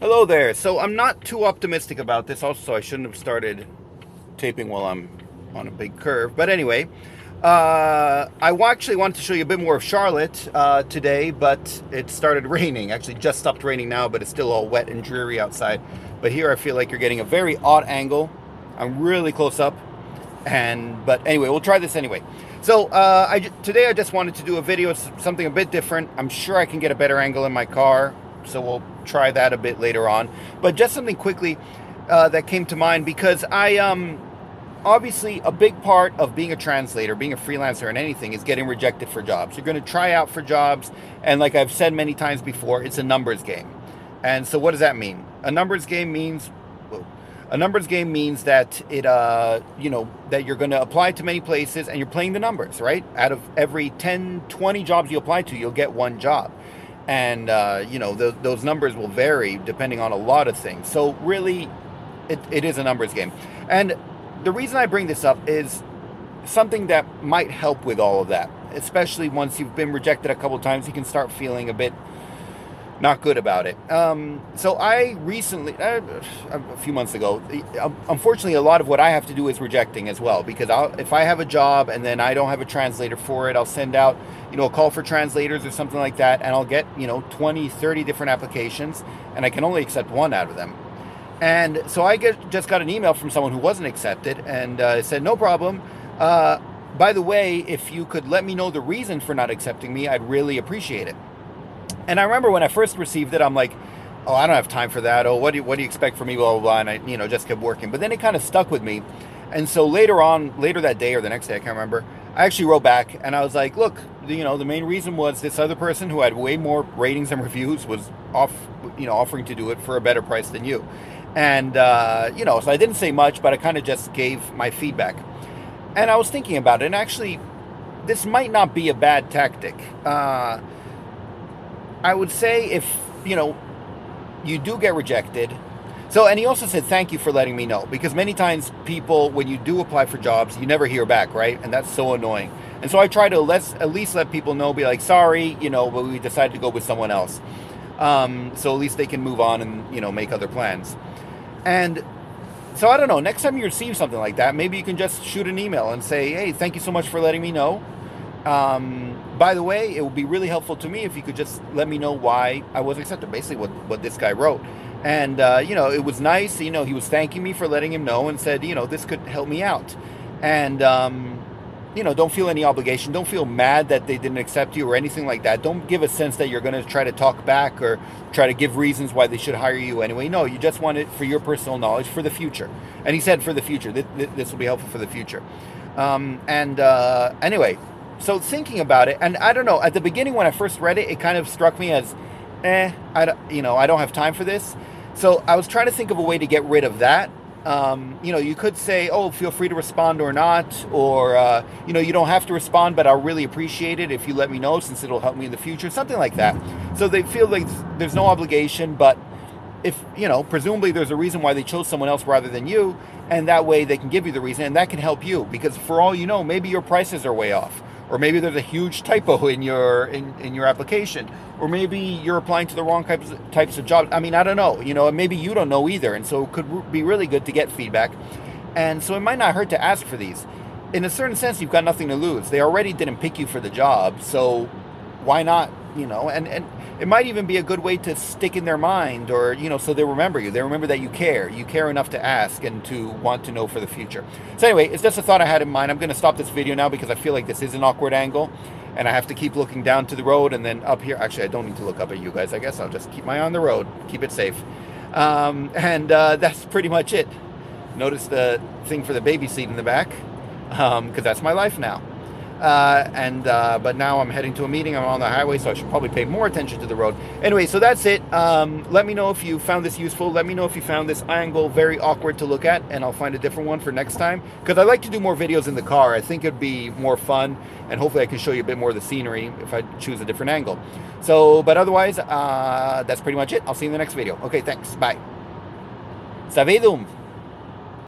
Hello there. So I'm not too optimistic about this. Also, I shouldn't have started taping while I'm on a big curve. But anyway, I actually wanted to show you a bit more of Charlotte today, but it started raining. Actually, just stopped raining now, but it's still all wet and dreary outside. But here I feel like you're getting a very odd angle. I'm really close up. But anyway, we'll try this anyway. So today I just wanted to do a video, something a bit different. I'm sure I can get a better angle in my car, so we'll try that a bit later on. But just something quickly that came to mind, because obviously a big part of being a translator, being a freelancer in anything, is getting rejected for jobs. You're going to try out for jobs, and like I've said many times before, it's a numbers game. And so what does that mean? A numbers game means that that you're going to apply to many places and you're playing the numbers, right? Out of every 10, 20 jobs you apply to, you'll get one job. And, those numbers will vary depending on a lot of things. So really, it is a numbers game. And the reason I bring this up is something that might help with all of that, especially once you've been rejected a couple times. You can start feeling a bit not good about it. So I recently, a few months ago, unfortunately, a lot of what I have to do is rejecting as well, because if I have a job and then I don't have a translator for it, I'll send out, a call for translators or something like that, and I'll get, 20, 30 different applications, and I can only accept one out of them. And so I just got an email from someone who wasn't accepted, and said, no problem. By the way, if you could let me know the reason for not accepting me, I'd really appreciate it. And I remember when I first received it, I'm like, oh, I don't have time for that. Oh, what do you expect from me, blah, blah, blah. And I, just kept working. But then it kind of stuck with me. And so later that day or the next day, I can't remember, I actually wrote back and I was like, look, the main reason was this other person who had way more ratings and reviews was offering to do it for a better price than you. And, so I didn't say much, but I kind of just gave my feedback. And I was thinking about it. And actually, this might not be a bad tactic. I would say if, you do get rejected. So, and he also said, thank you for letting me know, because many times people, when you do apply for jobs, you never hear back, right? And that's so annoying. And so I try to at least let people know, be like, sorry, but we decided to go with someone else. So at least they can move on and, make other plans. And so I don't know, next time you receive something like that, maybe you can just shoot an email and say, hey, thank you so much for letting me know. By the way, it would be really helpful to me if you could just let me know why I was accepted. Basically what this guy wrote. And, it was nice. He was thanking me for letting him know and said, this could help me out. And, don't feel any obligation. Don't feel mad that they didn't accept you or anything like that. Don't give a sense that you're going to try to talk back or try to give reasons why they should hire you anyway. No, you just want it for your personal knowledge for the future. And he said for the future. This will be helpful for the future. Anyway, so thinking about it, and I don't know, at the beginning when I first read it, it kind of struck me as, I don't have time for this. So I was trying to think of a way to get rid of that. You could say, oh, feel free to respond or not, or, you don't have to respond, but I'll really appreciate it if you let me know, since it'll help me in the future, something like that. So they feel like there's no obligation, but if, presumably there's a reason why they chose someone else rather than you, and that way they can give you the reason, and that can help you, because for all you know, maybe your prices are way off. Or maybe there's a huge typo in your application, or maybe you're applying to the wrong types of jobs. I mean, I don't know, and maybe you don't know either. And so it could be really good to get feedback. And so it might not hurt to ask for these. In a certain sense, you've got nothing to lose. They already didn't pick you for the job, so why not, and it might even be a good way to stick in their mind, or, so they remember you. They remember that you care. You care enough to ask and to want to know for the future. So anyway, it's just a thought I had in mind. I'm going to stop this video now because I feel like this is an awkward angle, and I have to keep looking down to the road and then up here. Actually, I don't need to look up at you guys. I guess I'll just keep my eye on the road, keep it safe. That's pretty much it. Notice the thing for the baby seat in the back, because that's my life now. But now I'm heading to a meeting. I'm on the highway, so I should probably pay more attention to the road. Anyway, so that's it. Let me know if you found this useful. Let me know if you found this angle very awkward to look at, and I'll find a different one for next time, because I like to do more videos in the car. I think it'd be more fun, and hopefully I can show you a bit more of the scenery if I choose a different angle. So, but otherwise, that's pretty much it. I'll see you in the next video. Okay, thanks. Bye. Savedum.